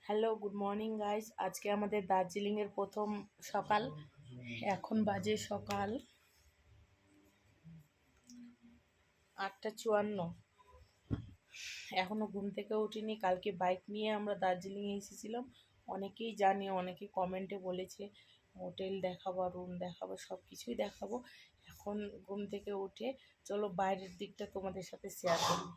Hello, good morning guys. আজকে আমাদের দার্জিলিংয়ের প্রথম সকাল। এখন বাজে সকাল 8:54। এখনও ঘুম থেকে উঠিনি। কালকে বাইক নিয়ে আমরা দার্জিলিংয়ে এসেছিলাম। অনেকেই জানে, অনেকে কমেন্টে বলেছে হোটেল দেখাবো, রুম দেখাবো, সব কিছুই দেখাবো। এখন ঘুম থেকে উঠে চলো বাইরের দিকটা তোমাদের সাথে শেয়ার করি।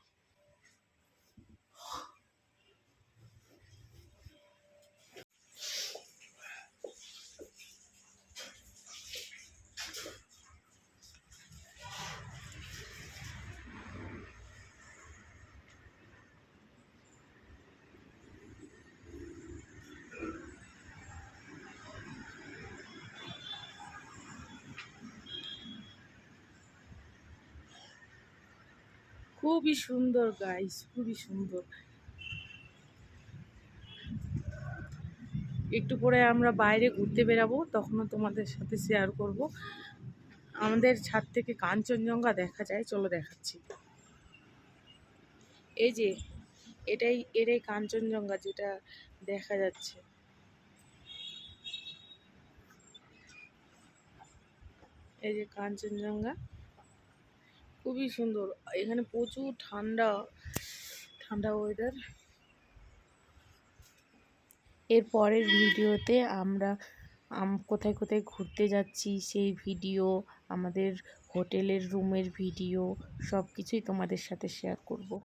খুবই সুন্দর গাইস, খুবই সুন্দর। একটু পরে আমরা বাইরে ঘুরতে বেরাবো, তখনও তোমাদের সাথে শেয়ার করব। আমাদের ছাদ থেকে কাঞ্চনজঙ্ঘা দেখা যায়, চলো দেখাচ্ছি। এই যে এটাই কাঞ্চনজঙ্ঘা যেটা দেখা যাচ্ছে। এই যে কাঞ্চনজঙ্ঘা, খুবই সুন্দর। এখানে প্রচুর ঠান্ডা ঠান্ডা ওয়েদার। এর পরের ভিডিওতে আমরা কোথায় কোথায় ঘুরতে যাচ্ছি সেই ভিডিও, আমাদের হোটেলের রুমের ভিডিও, সব কিছুই তোমাদের সাথে শেয়ার করব।